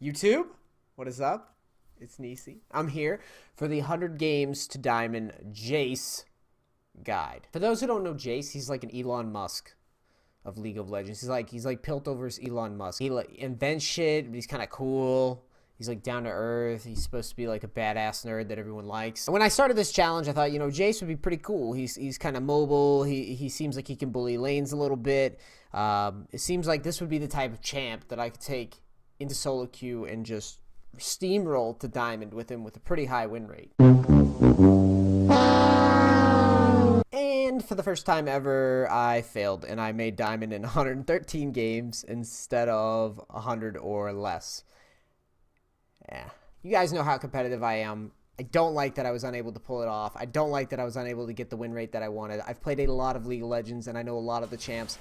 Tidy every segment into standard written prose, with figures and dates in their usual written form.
YouTube, what is up? It's Nisi. I'm here for the 100 Games to Diamond Jayce guide. For those who don't know Jayce, he's like an Elon Musk of League of Legends. He's like Piltover's Elon Musk. He like invents shit, but he's kind of cool. He's like down to earth. He's supposed to be like a badass nerd that everyone likes. And when I started this challenge, I thought, you know, Jayce would be pretty cool. He's kind of mobile. He seems like he can bully lanes a little bit. It seems like this would be the type of champ that I could take into solo queue and just steamroll to diamond with him with a pretty high win rate. And for the first time ever, I failed and I made diamond in 113 games instead of 100 or less. Yeah, you guys know how competitive I am. I don't like that I was unable to pull it off. I don't like that I was unable to get the win rate that I wanted. I've played a lot of League of Legends and I know a lot of the champs.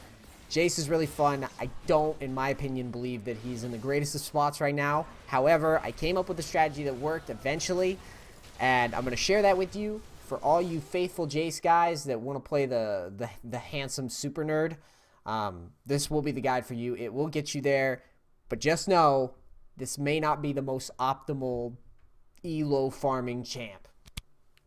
Jayce is really fun. I don't, in my opinion, believe that he's in the greatest of spots right now. However, I came up with a strategy that worked eventually, and I'm going to share that with you for all you faithful Jayce guys that want to play the handsome super nerd. This will be the guide for you. It will get you there, but just know this may not be the most optimal elo farming champ.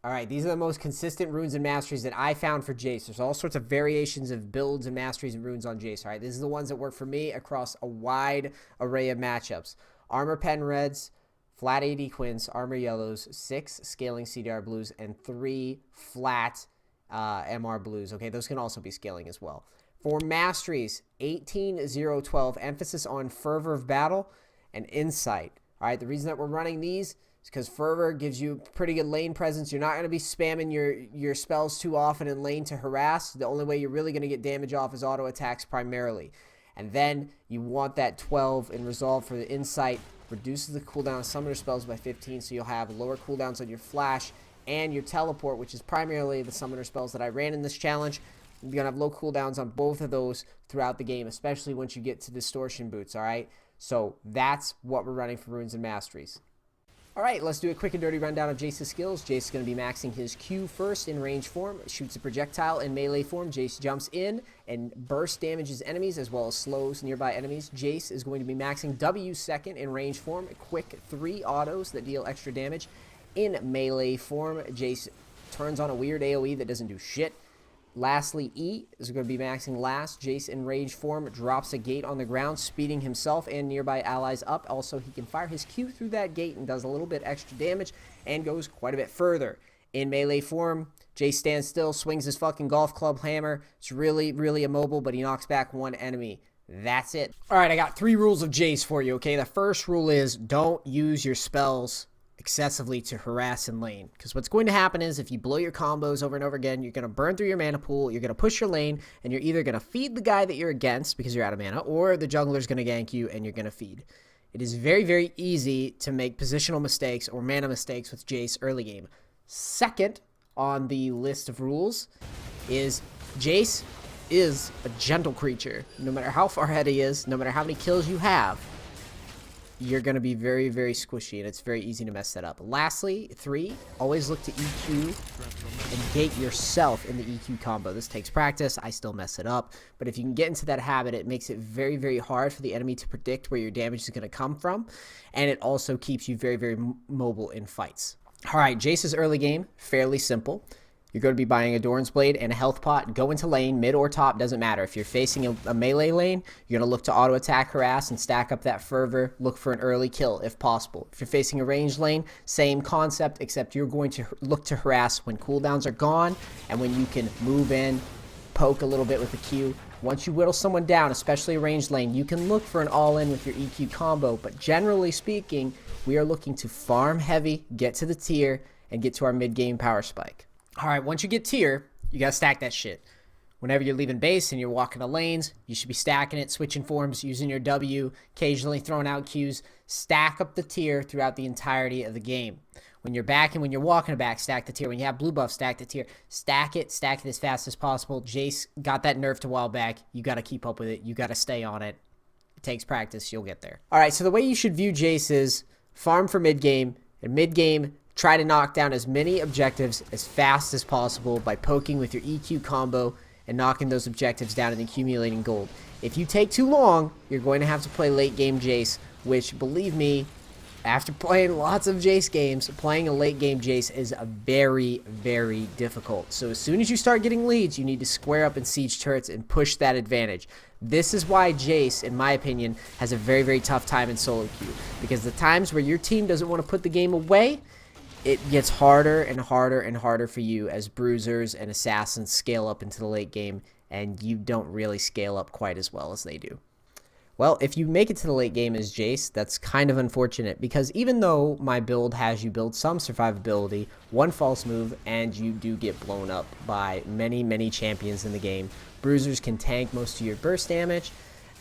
All right, these are the most consistent runes and masteries that I found for Jayce. There's all sorts of variations of builds and masteries and runes on Jayce. All right, these are the ones that work for me across a wide array of matchups. Armor pen reds, flat AD quints, armor yellows, 6 scaling CDR blues, and 3 flat MR blues. Okay, those can also be scaling as well. For masteries, 18-0-12, emphasis on fervor of battle and insight. All right, the reason that we're running these because Fervor gives you pretty good lane presence. You're not going to be spamming your spells too often in lane to harass. The only way you're really going to get damage off is auto attacks primarily. And then you want that 12 in Resolve for the Insight. Reduces the cooldown of summoner spells by 15, so you'll have lower cooldowns on your Flash and your Teleport, which is primarily the summoner spells that I ran in this challenge. You're going to have low cooldowns on both of those throughout the game, especially once you get to Distortion Boots, all right? So that's what we're running for Runes and Masteries. All right, let's do a quick and dirty rundown of Jayce's skills. Jayce is going to be maxing his Q first in range form, shoots a projectile in melee form. Jayce jumps in and burst damages enemies as well as slows nearby enemies. Jayce is going to be maxing W second in range form, quick 3 autos that deal extra damage. In melee form, Jayce turns on a weird AoE that doesn't do shit. Lastly, E is going to be maxing last. Jayce in rage form drops a gate on the ground, speeding himself and nearby allies up. Also, he can fire his Q through that gate and does a little bit extra damage and goes quite a bit further. In melee form, Jayce stands still, swings his fucking golf club hammer. It's really, really immobile, but he knocks back one enemy. That's it. All right, I got 3 rules of Jayce for you, okay? The first rule is don't use your spells excessively to harass in lane, because what's going to happen is if you blow your combos over and over again, you're going to burn through your mana pool, you're going to push your lane, and you're either going to feed the guy that you're against because you're out of mana, or the jungler's going to gank you and you're going to feed. It is very, very easy to make positional mistakes or mana mistakes with Jayce early game. Second on the list of rules is Jayce is a gentle creature. No matter how far ahead he is, no matter how many kills you have, you're going to be very, very squishy, and it's very easy to mess that up. Lastly, 3, always look to EQ and gate yourself in the EQ combo. This takes practice. I still mess it up. But if you can get into that habit, it makes it very, very hard for the enemy to predict where your damage is going to come from. And it also keeps you very, very mobile in fights. All right, Jayce's early game, fairly simple. You're going to be buying a Doran's Blade and a health pot. Go into lane, mid or top, doesn't matter. If you're facing a melee lane, you're going to look to auto attack, harass, and stack up that fervor. Look for an early kill if possible. If you're facing a ranged lane, same concept, except you're going to look to harass when cooldowns are gone and when you can move in, poke a little bit with the Q. Once you whittle someone down, especially a ranged lane, you can look for an all-in with your EQ combo. But generally speaking, we are looking to farm heavy, get to the tier, and get to our mid-game power spike. All right, once you get tier, you got to stack that shit. Whenever you're leaving base and you're walking to lanes, you should be stacking it, switching forms, using your W, occasionally throwing out Qs. Stack up the tier throughout the entirety of the game. When you're back and when you're walking back, stack the tier. When you have blue buff, stack the tier. Stack it as fast as possible. Jayce got that nerfed a while back. You got to keep up with it. You got to stay on it. It takes practice. You'll get there. All right, so the way you should view Jayce is farm for mid-game, and mid-game, try to knock down as many objectives as fast as possible by poking with your EQ combo and knocking those objectives down and accumulating gold. If you take too long, you're going to have to play late game Jayce which, believe me, after playing lots of Jayce games, playing a late game Jayce is very, very difficult. So as soon as you start getting leads, you need to square up and siege turrets and push that advantage. This is why Jayce, in my opinion, has a very, very tough time in solo queue. Because the times where your team doesn't want to put the game away, it gets harder and harder and harder for you as bruisers and assassins scale up into the late game, and you don't really scale up quite as well as they do. Well, if you make it to the late game as Jayce, that's kind of unfortunate, because even though my build has you build some survivability, one false move, and you do get blown up by many, many champions in the game, bruisers can tank most of your burst damage,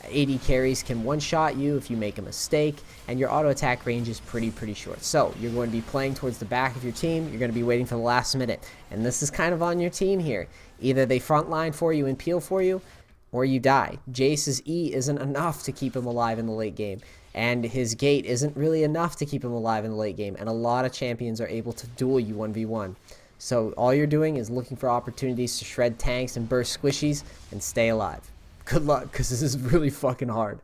AD carries can one-shot you if you make a mistake, and your auto attack range is pretty short. So you're going to be playing towards the back of your team, you're going to be waiting for the last minute, and this is kind of on your team here. Either they frontline for you and peel for you, or you die. Jayce's E isn't enough to keep him alive in the late game, and his gate isn't really enough to keep him alive in the late game, and a lot of champions are able to duel you 1v1. So all you're doing is looking for opportunities to shred tanks and burst squishies and stay alive. Good luck, because this is really fucking hard.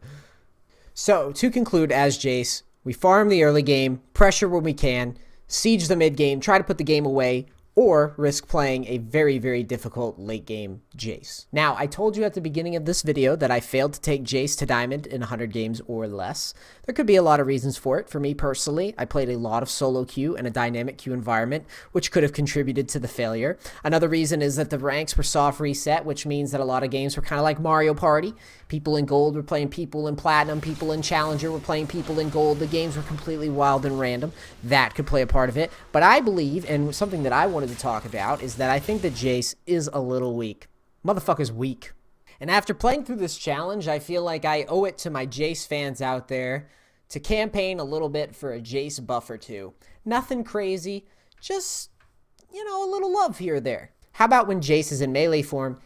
So to conclude, as Jayce, we farm the early game, pressure when we can, siege the mid game, try to put the game away, or risk playing a very, very difficult late game Jayce. Now, I told you at the beginning of this video that I failed to take Jayce to Diamond in 100 games or less. There could be a lot of reasons for it. For me personally, I played a lot of solo queue in a dynamic queue environment, which could have contributed to the failure. Another reason is that the ranks were soft reset, which means that a lot of games were kind of like Mario Party. People in gold were playing people in platinum, people in challenger were playing people in gold. The games were completely wild and random. That could play a part of it. But I believe, and something that I wanted to talk about, is that I think that Jayce is a little weak. Motherfucker's weak. And after playing through this challenge, I feel like I owe it to my Jayce fans out there to campaign a little bit for a Jayce buff or two. Nothing crazy, just, you know, a little love here or there. How about when Jayce is in melee form,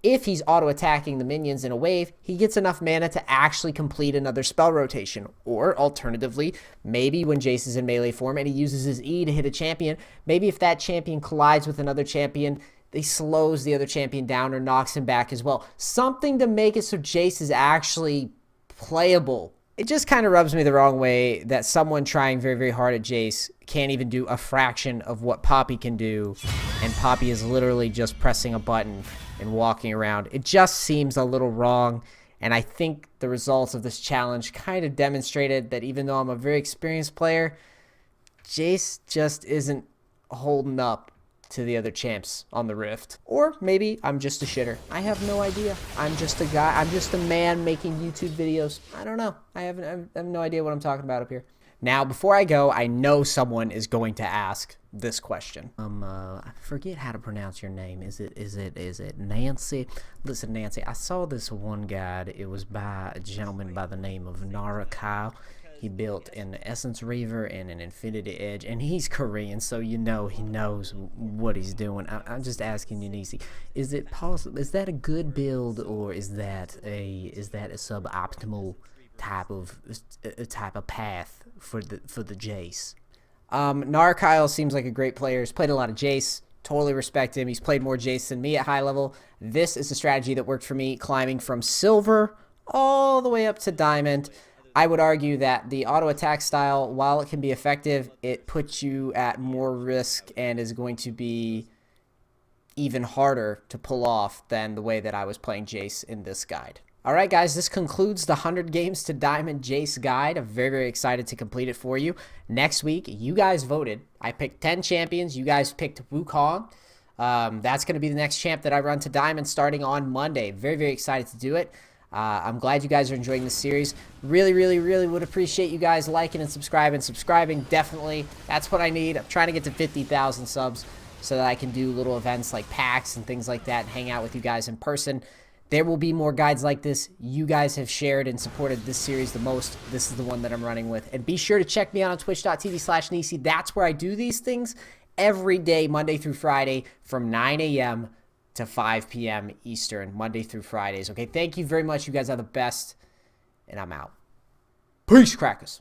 if he's auto-attacking the minions in a wave, he gets enough mana to actually complete another spell rotation. Or, alternatively, maybe when Jayce is in melee form and he uses his E to hit a champion, maybe if that champion collides with another champion, he slows the other champion down or knocks him back as well. Something to make it so Jayce is actually playable. It just kind of rubs me the wrong way that someone trying very, very hard at Jayce can't even do a fraction of what Poppy can do, and Poppy is literally just pressing a button and walking around. It just seems a little wrong, and I think the results of this challenge kind of demonstrated that even though I'm a very experienced player, Jayce just isn't holding up to the other champs on the Rift. Or maybe I'm just a shitter. I have no idea. I'm just a guy. I'm just a man making YouTube videos. I don't know. I have no idea what I'm talking about up here. Now, before I go, I know someone is going to ask this question. I forget how to pronounce your name. Is it Nancy? Listen, Nancy, I saw this one guide. It was by a gentleman by the name of NARAKYLE. He built an Essence Reaver and an Infinity Edge, and he's Korean, so you know he knows what he's doing. I'm just asking you, Nisi, is it possible? Is that a good build, or is that a suboptimal type of path for the Jayce? NARAKYLE seems like a great player. He's played a lot of Jayce. Totally respect him. He's played more Jayce than me at high level. This is a strategy that worked for me, climbing from silver all the way up to diamond. I would argue that the auto attack style, while it can be effective, it puts you at more risk and is going to be even harder to pull off than the way that I was playing Jayce in this guide. Alright guys, this concludes the 100 games to Diamond Jayce guide. I'm very, very excited to complete it for you. Next week, you guys voted. I picked 10 champions. You guys picked Wukong. That's going to be the next champ that I run to Diamond starting on Monday. Very, very excited to do it. I'm glad you guys are enjoying this series. Really, really, really would appreciate you guys liking and subscribing. Subscribing, definitely. That's what I need. I'm trying to get to 50,000 subs so that I can do little events like packs and things like that and hang out with you guys in person. There will be more guides like this. You guys have shared and supported this series the most. This is the one that I'm running with. And be sure to check me out on twitch.tv/Nisi. That's where I do these things every day, Monday through Friday, from 9 a.m. to 5 p.m. Eastern, Monday through Fridays. Okay, thank you very much. You guys are the best, and I'm out. Peace, crackers.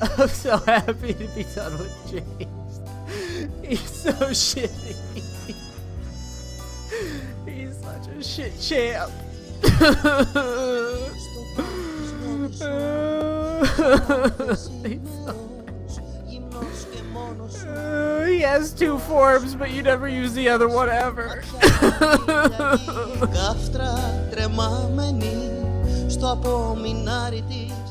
I'm so happy to be done with Jayce. He's so shitty. He's such a shit champ. He has 2 forms, but you never use the other one ever. Καύτρα τρεμάμενη στο απομεινάρι της